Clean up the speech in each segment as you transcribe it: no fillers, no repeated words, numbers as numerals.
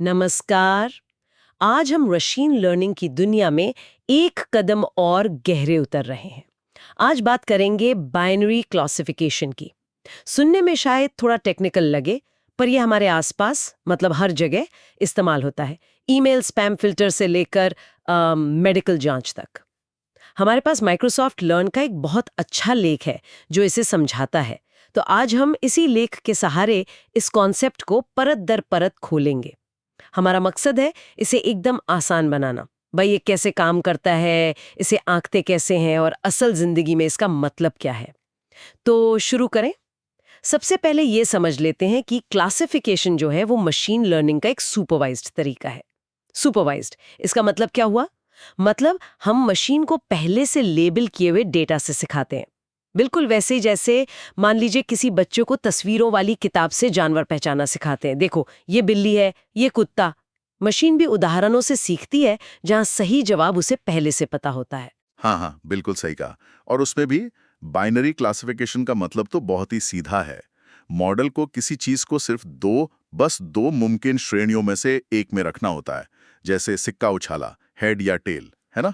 नमस्कार। आज हम मशीन लर्निंग की दुनिया में एक कदम और गहरे उतर रहे हैं। आज बात करेंगे बाइनरी क्लासिफिकेशन की। सुनने में शायद थोड़ा टेक्निकल लगे, पर यह हमारे आसपास मतलब हर जगह इस्तेमाल होता है। ईमेल स्पैम फिल्टर से लेकर मेडिकल जांच तक। हमारे पास माइक्रोसॉफ्ट लर्न का एक बहुत अच्छा लेख है जो इसे समझाता है। तो आज हम इसी लेख के सहारे इस कॉन्सेप्ट को परत दर परत खोलेंगे। हमारा मकसद है इसे एकदम आसान बनाना। भाई ये कैसे काम करता है, इसे आंकते कैसे हैं और असल जिंदगी में इसका मतलब क्या है। तो शुरू करें। सबसे पहले ये समझ लेते हैं कि क्लासिफिकेशन जो है वो मशीन लर्निंग का एक सुपरवाइज्ड तरीका है। सुपरवाइज्ड इसका मतलब क्या हुआ? मतलब हम मशीन को पहले से लेबल किए हुए डेटा से सिखाते हैं। बिल्कुल वैसे ही जैसे मान लीजिए किसी बच्चों को तस्वीरों वाली किताब से जानवर पहचाना सिखाते हैं। देखो ये बिल्ली है, ये कुत्ता। मशीन भी उदाहरणों से सीखती है जहां सही जवाब उसे पहले से पता होता है। हाँ हाँ, बिल्कुल सही कहा। और उसमें भी बाइनरी क्लासिफिकेशन का मतलब तो बहुत ही सीधा है। मॉडल को किसी चीज को सिर्फ बस दो मुमकिन श्रेणियों में से एक में रखना होता है। जैसे सिक्का उछाला, हेड या टेल, है ना?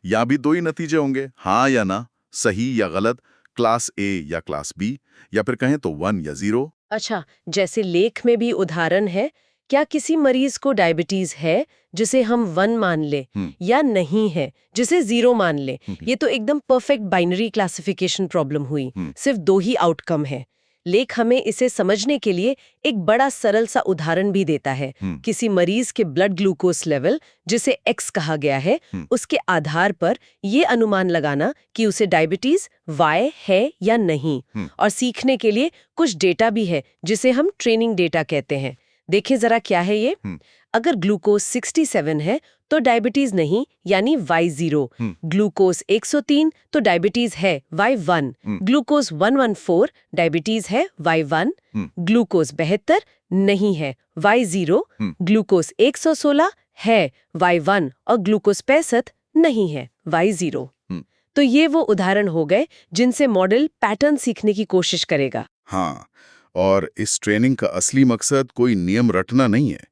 यहाँ भी दो ही नतीजे होंगे, हाँ या ना, सही या गलत, क्लास ए या क्लास बी, या फिर कहें तो 1 या 0। अच्छा, जैसे लेख में भी उदाहरण है, क्या किसी मरीज को डायबिटीज है जिसे हम 1 मान ले, हम्म या नहीं है जिसे 0 मान ले। हम्म ये तो एकदम परफेक्ट बाइनरी क्लासिफिकेशन प्रॉब्लम हुई। हम्म सिर्फ 2 ही आउटकम है। लेख हमें इसे समझने के लिए एक बड़ा सरल सा उदाहरण भी देता है। हम्म किसी मरीज के ब्लड ग्लूकोज लेवल, जिसे एक्स कहा गया है, हम्म उसके आधार पर ये अनुमान लगाना कि उसे डायबिटीज वाई है या नहीं। हम्म और सीखने के लिए कुछ डेटा भी है जिसे हम ट्रेनिंग डेटा कहते हैं। देखें जरा क्या है ये। हम्म अगर ग्लूकोज 67 है तो डायबिटीज नहीं, यानी Y0। हम्म ग्लूकोज 103 तो डायबिटीज है Y1। हम्म ग्लूकोज 114 डायबिटीज है Y1। हम्म ग्लूकोज 72 नहीं है, Y0। हम्म ग्लूकोज 116 है, Y1। और ग्लूकोज 65 नहीं है, Y0। हम्म तो ये वो उदाहरण हो गए जिनसे मॉडल पैटर्न सीखने की कोशिश करेगा। हाँ, और इस ट्रेनिंग का असली मकसद कोई नियम रटना नहीं है,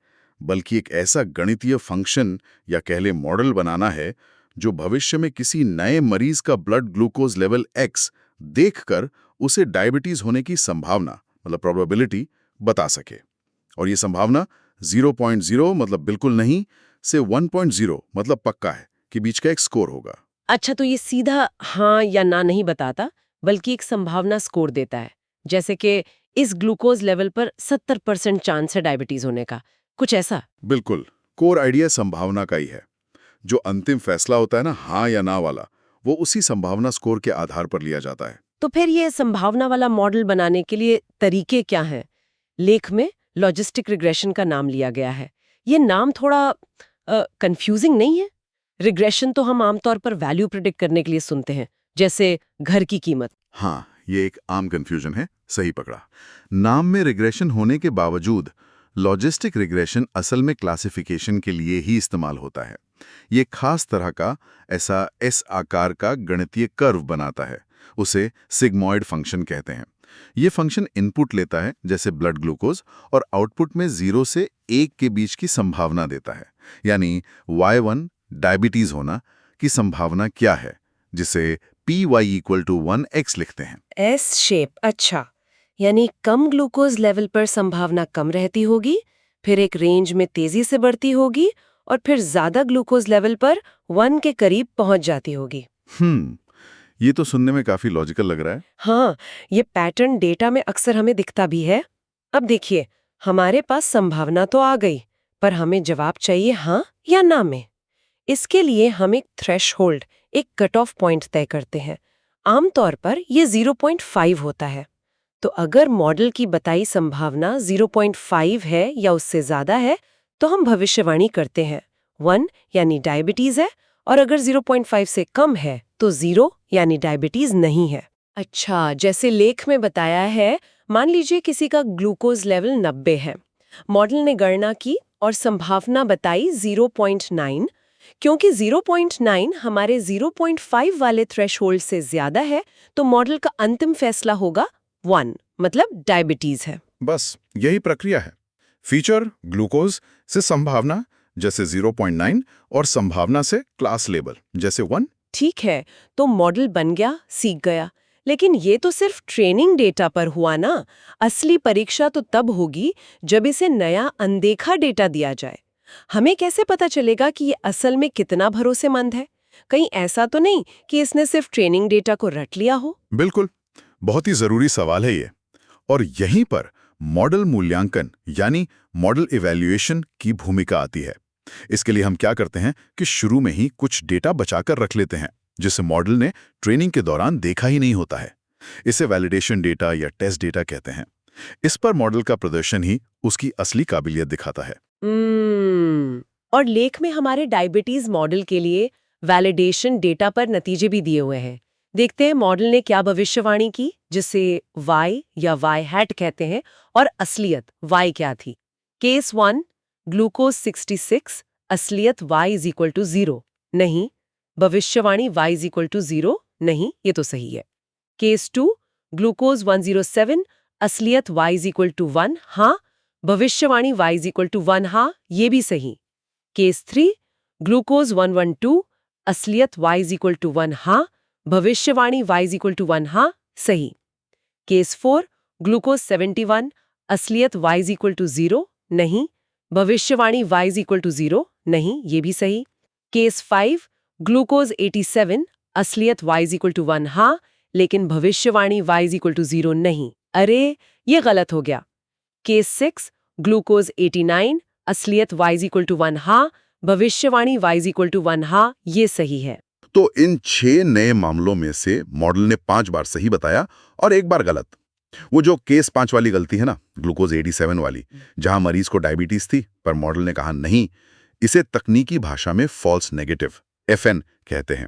बल्कि एक ऐसा गणितीय फंक्शन या कह ले मॉडल बनाना है जो भविष्य में किसी नए मरीज का ब्लड ग्लूकोज लेवल एक्स देखकर उसे डायबिटीज होने की संभावना मतलब प्रोबेबिलिटी बता सके। और ये संभावना 0.0 मतलब बिल्कुल नहीं से 1.0 मतलब पक्का है के बीच का एक स्कोर होगा। अच्छा, तो ये सीधा हाँ या ना नहीं बताता, बल्कि एक संभावना स्कोर देता है। जैसे कि इस ग्लूकोज लेवल पर 70% चांस है डायबिटीज होने का, कुछ ऐसा। बिल्कुल, कोर आइडिया संभावना का ही है। जो अंतिम फैसला होता है ना, हाँ या ना वाला, वो उसी संभावना स्कोर के आधार पर लिया जाता है। तो फिर ये संभावना वाला मॉडल बनाने के लिए तरीके क्या हैं? लेख में लॉजिस्टिक रिग्रेशन का नाम लिया गया है। ये नाम थोड़ा कंफ्यूजिंग नहीं है? रिग्रेशन तो हम आमतौर पर वैल्यू प्रिडिक्ट करने के लिए सुनते हैं, जैसे घर की कीमत। हाँ, ये एक आम कंफ्यूजन है, सही पकड़ा। नाम में रिग्रेशन होने के बावजूद लॉजिस्टिक रिग्रेशन असल में क्लासिफिकेशन के लिए ही इस्तेमाल होता है। ये खास तरह का ऐसा एस आकार का गणितीय कर्व बनाता है। उसे सिग्मॉइड फंक्शन कहते हैं। ये फंक्शन इनपुट लेता है जैसे ब्लड ग्लूकोज और आउटपुट में 0 से 1 के बीच की संभावना देता है। यानी Y1 डायबिटीज होना की संभावना क्या है, जिसे py = 1x लिखते हैं। एस शेप, अच्छा। यानी कम ग्लूकोज लेवल पर संभावना कम रहती होगी, फिर एक रेंज में तेजी से बढ़ती होगी, और फिर ज्यादा ग्लूकोज लेवल पर 1 के करीब पहुंच जाती होगी। ये तो सुनने में काफी लॉजिकल लग रहा है। हाँ, ये पैटर्न डेटा में अक्सर हमें दिखता भी है। अब देखिए, हमारे पास संभावना तो आ गई, पर हमें जवाब चाहिए हाँ या ना में। इसके लिए हम एक थ्रेशहोल्ड, एक कट ऑफ पॉइंट तय करते हैं। आमतौर पर ये 0.5 होता है। तो अगर मॉडल की बताई संभावना 0.5 है या उससे ज्यादा है, तो हम भविष्यवाणी करते हैं 1 यानी डायबिटीज है, और अगर 0.5 से कम है तो 0 यानी डायबिटीज नहीं है। अच्छा, जैसे लेख में बताया है, मान लीजिए किसी का ग्लूकोज लेवल 90 है। मॉडल ने गणना की और संभावना बताई 0.9। क्योंकि 0.9 हमारे 0.5 वाले थ्रेशहोल्ड से ज्यादा है, तो मॉडल का अंतिम फैसला होगा 1 मतलब डायबिटीज है। बस यही प्रक्रिया है। फीचर ग्लूकोज से संभावना जैसे 0.9 और संभावना से क्लास लेबल जैसे 1। ठीक है, तो मॉडल बन गया, सीख गया। लेकिन ये तो सिर्फ ट्रेनिंग डेटा पर हुआ ना। असली परीक्षा तो तब होगी जब इसे नया अनदेखा डेटा दिया जाए। हमें कैसे पता चलेगा कि ये असल में कितना भरोसेमंद है? कहीं ऐसा तो नहीं कि इसने सिर्फ ट्रेनिंग डेटा को रट लिया हो? बिल्कुल, बहुत ही जरूरी सवाल है ये। और यहीं पर मॉडल मूल्यांकन यानी मॉडल इवैल्यूएशन की भूमिका आती है। इसके लिए हम क्या करते हैं कि शुरू में ही कुछ डेटा बचाकर रख लेते हैं जिसे मॉडल ने ट्रेनिंग के दौरान देखा ही नहीं होता है। इसे वैलिडेशन डेटा या टेस्ट डेटा कहते हैं। इस पर मॉडल का प्रदर्शन ही उसकी असली काबिलियत दिखाता है। और लेख में हमारे डायबिटीज मॉडल के लिए वैलिडेशन डेटा पर नतीजे भी दिए हुए हैं। देखते हैं मॉडल ने क्या भविष्यवाणी की, जिसे Y या Y हैट कहते हैं, और असलियत Y क्या थी। केस 1, ग्लूकोज 66, असलियत Y = 0, नहीं। भविष्यवाणी Y = 0, नहीं, ये तो सही है। केस 2, ग्लूकोज 107, असलियत Y = 1, हाँ। भविष्यवाणी Y = 1, हाँ, ये भी सही। केस 3, ग्लूकोज 112, असलियत Y = 1, हाँ। भविष्यवाणी Y = 1, हाँ, सही। केस 4, ग्लूकोज 71, असलियत Y = 0, नहीं। भविष्यवाणी Y = 0, नहीं, ये भी सही। केस 5, ग्लूकोज 87, असलियत Y = 1, हाँ, लेकिन भविष्यवाणी Y = 0, नहीं। अरे, ये गलत हो गया। केस 6, ग्लूकोज 89, असलियत Y = 1, हाँ। भविष्यवाणी Y = 1, हाँ, ये सही है। तो इन 6 नए मामलों में से मॉडल ने 5 बार सही बताया और 1 बार गलत। वो जो केस 5 वाली गलती है ना, ग्लूकोज 87 वाली, जहां मरीज को डायबिटीज थी पर मॉडल ने कहा नहीं, इसे तकनीकी भाषा में फॉल्स नेगेटिव FN कहते हैं।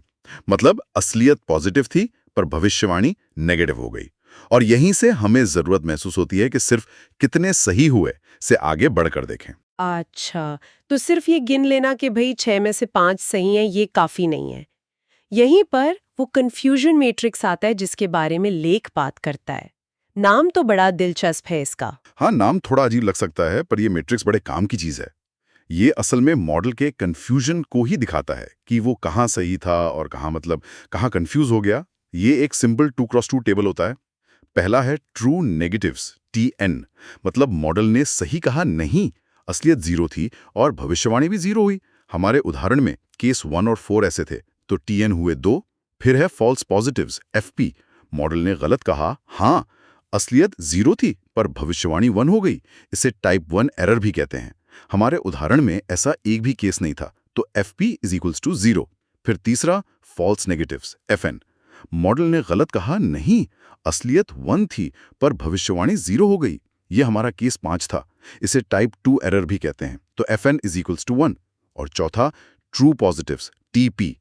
मतलब असलियत पॉजिटिव थी पर भविष्यवाणी नेगेटिव हो गई। और यहीं से हमें जरूरत महसूस होती है कि सिर्फ कितने सही हुए से आगे बढ़कर देखें। अच्छा, तो सिर्फ ये गिन लेना कि भाई 6 में से 5 सही हैं, ये काफी नहीं है। यहीं पर वो कंफ्यूजन मैट्रिक्स आता है जिसके बारे में लेख बात करता है। नाम तो बड़ा दिलचस्प है इसका। हाँ, नाम थोड़ा अजीब लग सकता है पर यह मैट्रिक्स बड़े काम की चीज है। ये असल में मॉडल के कंफ्यूजन को ही दिखाता है कि वो कहाँ सही था और कहाँ कंफ्यूज हो गया। ये एक सिंपल 2x2 टेबल होता है। पहला है ट्रू नेगेटिव्स TN, मतलब मॉडल ने सही कहा नहीं, असलियत 0 थी और भविष्यवाणी भी 0 हुई। हमारे उदाहरण में केस 1 और 4 ऐसे थे, तो TN हुए 2। फिर है फॉल्स पॉजिटिव्स FP, मॉडल ने गलत कहा हाँ, असलियत 0 थी पर भविष्यवाणी 1 हो गई। इसे टाइप 1 एरर भी कहते हैं। हमारे उदाहरण में ऐसा एक भी केस नहीं था, तो FP = 0। फिर तीसरा फॉल्स नेगेटिव्स FN, मॉडल ने गलत कहा नहीं, असलियत 1 थी पर भविष्यवाणी 0 हो गई। ये हमारा केस 5 था। इसे टाइप 2 एरर भी कहते हैं, तो FN = 1। और चौथा ट्रू पॉजिटिव्स TP,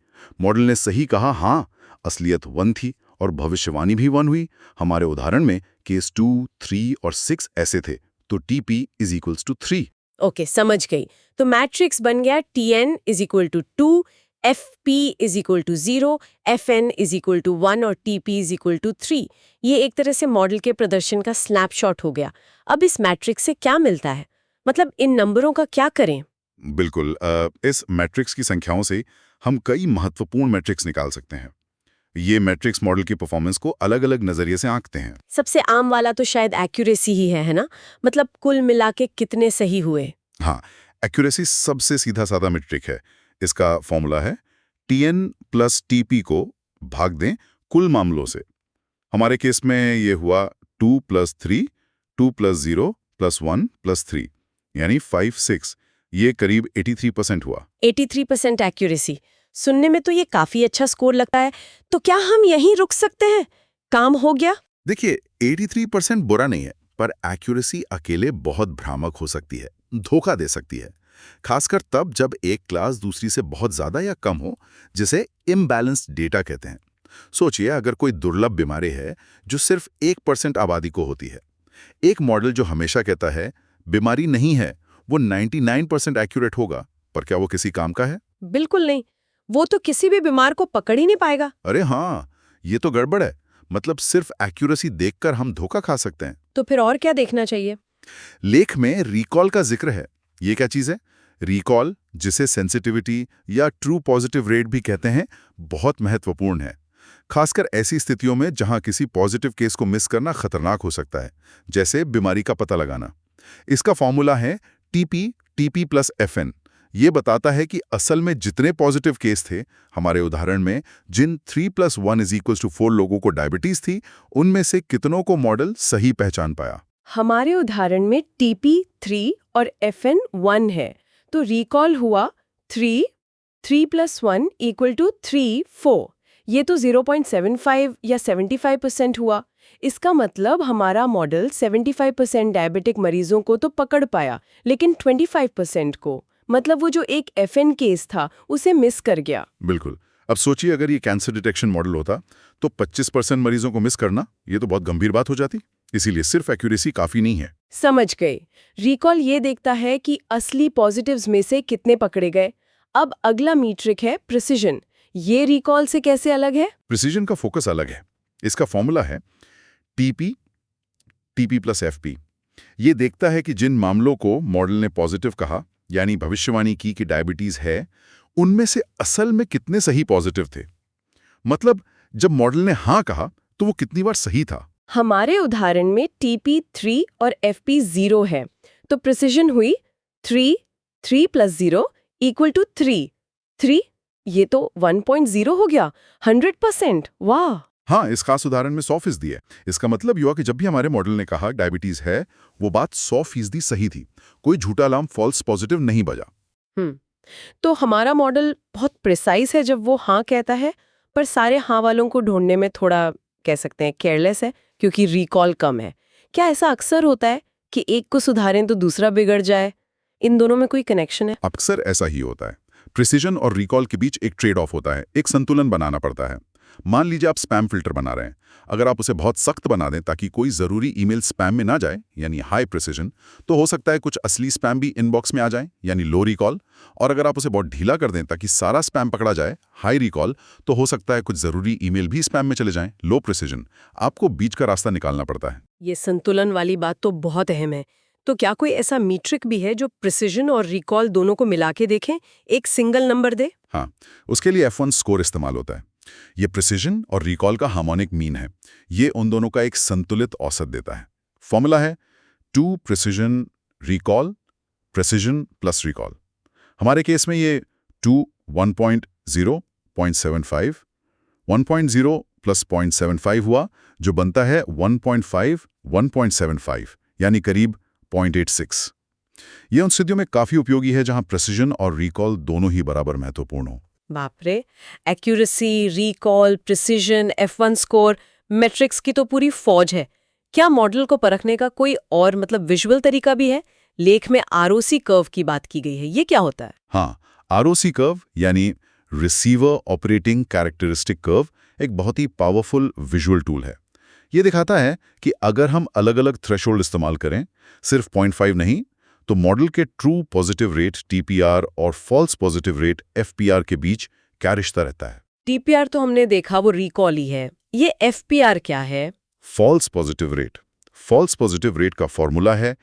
मॉडल ने सही कहा हाँ, असलियत 1 थी और भविष्यवाणी भी 1 हुई। हमारे उदाहरण में केस 2, 3 और 6 ऐसे थे, तो TP = 3। ओके, समझ गई। तो मैट्रिक्स बन गया TN = 2, FP = 0, FN = 1 और TP = 3। ये एक तरह से मॉडल के प्रदर्शन का स्नैपशॉट हो गया। अब इस मैट्रिक्स से क्या मिलता है? मतलब इन नंबरों का क्या करें? बिल्कुल, इस मैट्रिक्स की संख्याओं से हम कई महत्वपूर्ण मैट्रिक्स निकाल सकते हैं। ये मैट्रिक्स मॉडल की परफॉर्मेंस को अलग-अलग नजरिए से आंकते हैं। सबसे आम वाला तो शायद एक्यूरेसी ही है ना? मतलब कुल मिला के कितने सही हुए। हाँ, एक्यूरेसी सबसे सीधा साधा मैट्रिक है। इसका फॉर्मूला है TN + TP को भाग दें कुल मामलों से। हमारे केस में ये हुआ 2 + 3, 2 + 0 + 1 + 3, यानी 5, 6। ये करीब 83% हुआ। 83% एक्यूरेसी सुनने में तो ये काफी अच्छा स्कोर लगता है। तो क्या हम यहीं रुक सकते हैं? काम हो गया? देखिए, 83% बुरा नहीं है, पर एक्यूरेसी अकेले बहुत भ्रामक हो सकती है, धोखा दे सकती है। खासकर तब जब एक क्लास दूसरी से बहुत ज्यादा या कम हो, जिसे इम्बैलेंस्ड डेटा कहते हैं। सोचिए, अगर कोई दुर्लभ बीमारी है जो सिर्फ 1% आबादी को होती है। एक मॉडल जो हमेशा कहता है बीमारी नहीं है, वो 99% एक्यूरेट होगा, पर क्या वो किसी काम का है? बिल्कुल नहीं। वो तो किसी भी बीमार को पकड़ ही नहीं पाएगा। अरे हाँ, ये तो गड़बड़ है। मतलब सिर्फ एक्यूरेसी देखकर हम धोखा खा सकते हैं। तो फिर और क्या देखना चाहिए? लेख में रिकॉल का जिक्र है। ये क्या चीज़ है? रिकॉल, जिसे सेंसिटिविटी या ट्रू पॉजिटिव रेट भी कहते हैं, बहुत महत्वपूर्ण है। खासकर ऐसी स्थितियों में जहां किसी पॉजिटिव केस को मिस करना खतरनाक हो सकता है, जैसे बीमारी का पता लगाना। इसका फॉर्मूला है TP प्लस FN। ये बताता है कि असल में जितने पॉजिटिव केस थे, हमारे उदाहरण में जिन 3+1=4 लोगों को डायबिटीज थी, उनमें से कितनों को मॉडल सही पहचान पाया। हमारे उदाहरण में TP 3 और FN 1 है, तो रिकॉल हुआ 3 + 1 = 3 4। ये तो 0.75 या 75% हुआ। इसका मतलब हमारा मॉडल 75% डायबिटिक मरीजों को तो पकड़ पाया, लेकिन 25% को, मतलब वो जो एक FN केस था, उसे मिस कर गया। बिल्कुल। अब सोचिए अगर ये कैंसर डिटेक्शन मॉडल होता तो 25% मरीजों को मिस करना, ये तो बहुत गंभीर बात हो जाती। इसीलिए सिर्फ एक्यूरेसी काफी नहीं है। समझ गए। रिकॉल ये देखता है कि असली पॉजिटिव्स में से कितने पकड़े गए। अब अगला मीट्रिक है प्रिसिजन। ये रिकॉल से कैसे अलग है? प्रिसीजन का फोकस अलग है। इसका फॉर्मूला है TP प्लस FP। ये देखता है कि जिन मामलों को मॉडल ने पॉजिटिव कहा, यानी भविष्यवाणी की कि डायबिटीज है, उनमें से असल में कितने सही पॉजिटिव थे। मतलब जब मॉडल ने हाँ कहा तो वो कितनी बार सही था। हमारे उदाहरण में TP 3 और FP 0 है, तो प्रिसिजन हुई 3 + 0 = 3। 3 ये तो 1.0 हो गया, 100%। वाह! हाँ, इस खास उदाहरण में 100% है। इसका मतलब युवा कि जब भी हमारे मॉडल ने कहा डायबिटीज है, वो बात 100% सही थी। कोई झूठा अलार्म फॉल्स पॉजिटिव नहीं बजा। तो हमारा मॉडल बहुत प्रिसाइज है जब वो हाँ कहता है, पर सारे हाँ वालों को ढूंढने में थोड़ा, कह सकते हैं, केयरलेस है, क्योंकि रिकॉल कम है। क्या ऐसा अक्सर होता है कि एक को सुधारें तो दूसरा बिगड़ जाए? इन दोनों में कोई कनेक्शन है? अक्सर ऐसा ही होता है। प्रिसीजन और रिकॉल के बीच एक ट्रेड ऑफ होता है, एक संतुलन बनाना पड़ता है। मान लीजिए आप स्पैम फिल्टर बना रहे हैं। अगर आप उसे बहुत सख्त बना दें ताकि कोई ज़रूरी ईमेल स्पैम में ना जाए, यानी हाई प्रिसीजन, तो हो सकता है कुछ असली स्पैम भी इनबॉक्स में आ जाए, यानी लो रिकॉल। और अगर आप उसे बहुत ढीला कर दें ताकि सारा स्पैम पकड़ा जाए, हाई रिकॉल, तो हो सकता है कुछ ज़रूरी ईमेल भी स्पैम में चले जाएं, लो प्रिसीजन। आपको बीच का रास्ता निकालना पड़ता है। ये संतुलन वाली बात तो बहुत अहम है। तो क्या कोई ऐसा मीट्रिक भी है जो प्रिसिजन और रिकॉल दोनों को मिला के देखें, एक सिंगल नंबर दे? हाँ, उसके लिए F1 स्कोर इस्तेमाल होता है। ये प्रिसीजन और रिकॉल का हार्मोनिक मीन है। ये उन दोनों का एक संतुलित औसत देता है। फॉर्मूला है 2 precision recall, precision plus recall. हमारे केस में ये 2 1.0 0.75, 1.0 प्लस 0.75 हुआ, जो बनता है 1.5 1.75, यानी करीब 0.86। ये उन स्थितियों में काफी उपयोगी है जहां प्रिसीजन और रिकॉल दोनों ही बराबर महत्वपूर्ण हो। बाप रे, accuracy, recall, precision, F1 score, matrix की तो पूरी फौज है। क्या मॉडल को परखने का कोई और, मतलब विजुअल तरीका भी है? लेख में ROC कर्व की बात की गई है, ये क्या होता है? हाँ, ROC कर्व यानी रिसीवर ऑपरेटिंग कैरेक्टरिस्टिक कर्व एक बहुत ही पावरफुल विजुअल टूल है। ये दिखाता है कि अगर हम अलग-अलग थ्रेशोल्ड इस्तेमाल करें, सिर्फ 0.5 नहीं, तो मॉडल के ट्रू पॉजिटिव रेट TPR और फॉल्स पॉजिटिव रेट FPR के बीच क्या रिश्ता रहता है। TPR तो हमने देखा, वो रिकॉल ही है। ये FPR क्या है? False positive rate. False positive rate का फॉर्मूला है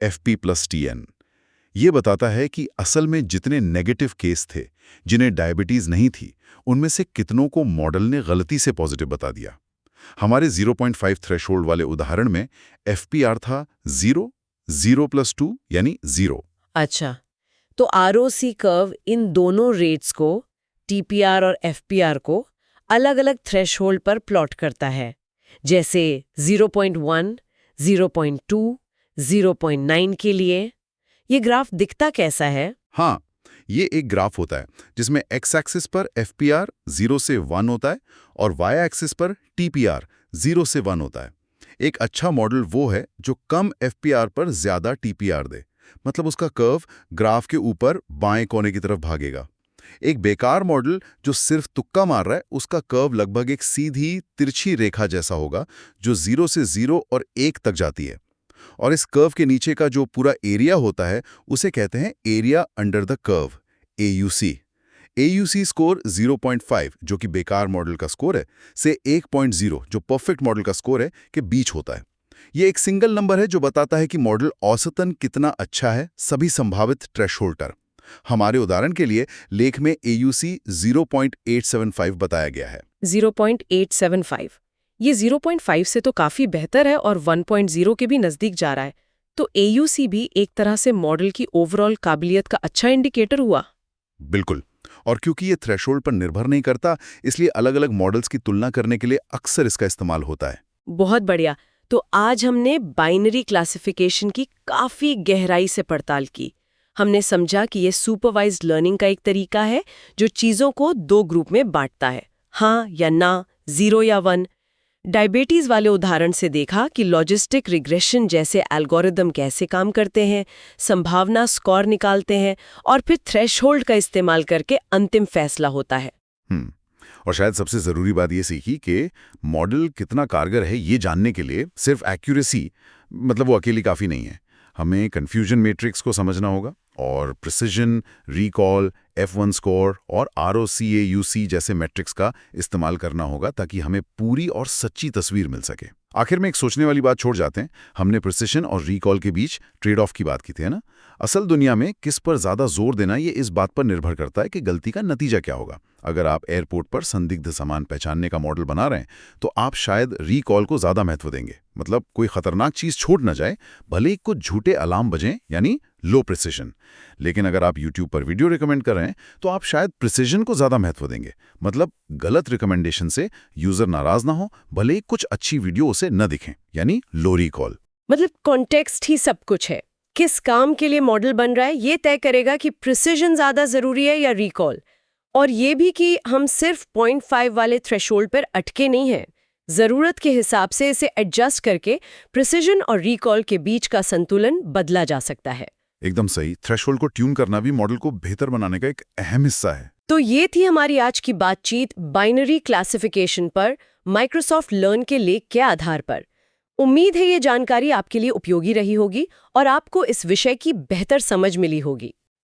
FP प्लस TN। ये बताता है कि असल में जितने नेगेटिव केस थे, जिन्हें डायबिटीज नहीं थी, उनमें से कितनों को मॉडल ने गलती से पॉजिटिव बता दिया। हमारे 0.5 थ्रेशोल्ड वाले उदाहरण में FPR था 0 + 2 यानी 0। अच्छा, तो ROC कर्व इन दोनों रेट्स को, TPR और FPR को, अलग-अलग थ्रेशोल्ड पर प्लॉट करता है। जैसे 0.1, 0.2, 0.9 के लिए। ये ग्राफ दिखता कैसा है? हाँ, ये एक ग्राफ होता है जिसमें एक्स एक्सिस पर FPR 0 से 1 होता है और वाई एक्सिस पर TPR 0 से 1 होता है। एक अच्छा मॉडल वो है जो कम FPR पर ज्यादा TPR दे, मतलब उसका कर्व ग्राफ के ऊपर बाएं कोने की तरफ भागेगा। एक बेकार मॉडल जो सिर्फ तुक्का मार रहा है, उसका कर्व लगभग एक सीधी तिरछी रेखा जैसा होगा जो 0 से 0 और 1 तक जाती है। और इस कर्व के नीचे का जो पूरा एरिया होता है उसे कहते हैं area under the curve, AUC। AUC score 0.5 जो कि बेकार मॉडल का स्कोर है, से 1.0 जो परफेक्ट मॉडल का स्कोर है, के बीच होता है। ये एक सिंगल नंबर है जो बताता है कि मॉडल औसतन कितना अच्छा है सभी संभावित थ्रेशोल्ड पर। हमारे उदाहरण के लिए लेख में AUC 0.875 बताया गया है। 0.875 ये 0.5 से तो काफी बेहतर है और 1.0 के भी नजदीक जा रहा है। तो AUC भी एक तरह से मॉडल की ओवरऑल काबिलियत का अच्छा इंडिकेटर हुआ। बिल्कुल। और क्योंकि ये थ्रेशोल्ड पर निर्भर नहीं करता, इसलिए अलग-अलग मॉडल्स की तुलना करने के लिए अक्सर इसका इस्तेमाल होता है। बहुत बढ़िया। तो आज हमने बाइनरी क्लासिफिकेशन की काफी गहराई से पड़ताल की। हमने समझा कि ये सुपरवाइज्ड लर्निंग का एक तरीका है जो चीजों को दो ग्रुप में बांटता है, हाँ या ना, 0 या 1। डायबिटीज वाले उदाहरण से देखा कि लॉजिस्टिक रिग्रेशन जैसे एल्गोरिदम कैसे काम करते हैं, संभावना स्कोर निकालते हैं और फिर थ्रेशहोल्ड का इस्तेमाल करके अंतिम फैसला होता है। और शायद सबसे ज़रूरी बात ये सीखी कि मॉडल कितना कारगर है ये जानने के लिए सिर्फ एक्यूरेसी मतलब वो अकेली काफ़ी नहीं है। हमें कन्फ्यूजन मैट्रिक्स को समझना होगा और प्रिसिजन, रिकॉल, F1 स्कोर और ROCAUC जैसे मैट्रिक्स का इस्तेमाल करना होगा ताकि हमें पूरी और सच्ची तस्वीर मिल सके। आखिर में एक सोचने वाली बात छोड़ जाते हैं। हमने प्रिसिजन और रिकॉल के बीच ट्रेड ऑफ की बात की थी, है ना? असल दुनिया में किस पर ज़्यादा जोर देना ये इस बात पर निर्भर करता है कि गलती का नतीजा क्या होगा। अगर आप एयरपोर्ट पर संदिग्ध सामान पहचानने का मॉडल बना रहे हैं तो आप शायद रिकॉल को ज़्यादा महत्व देंगे, मतलब कोई खतरनाक चीज़ छूट ना जाए, भले ही कुछ झूठे अलार्म बजें, यानी लो प्रिसिजन। लेकिन अगर आप YouTube पर वीडियो रिकमेंड कर रहे हैं तो आप शायद प्रिसिजन को ज़्यादा महत्व देंगे, मतलब गलत रिकमेंडेशन से यूज़र नाराज ना हो, भले ही कुछ अच्छी वीडियो उसे न दिखें, यानी लो रिकॉल। मतलब कॉन्टेक्स्ट ही सब कुछ है। किस काम के लिए मॉडल बन रहा है ये तय करेगा कि प्रिसिजन ज्यादा जरूरी है या रिकॉल, और ये भी कि हम सिर्फ 0.5 वाले थ्रेशोल्ड पर अटके नहीं हैं। जरूरत के हिसाब से इसे एडजस्ट करके प्रिसिजन और रिकॉल के बीच का संतुलन बदला जा सकता है। एकदम सही। थ्रेशोल्ड को ट्यून करना भी मॉडल को बेहतर बनाने का एक अहम हिस्सा है। तो ये थी हमारी आज की बातचीत बाइनरी क्लासिफिकेशन पर माइक्रोसॉफ्ट लर्न के लेख के आधार पर। उम्मीद है ये जानकारी आपके लिए उपयोगी रही होगी और आपको इस विषय की बेहतर समझ मिली होगी।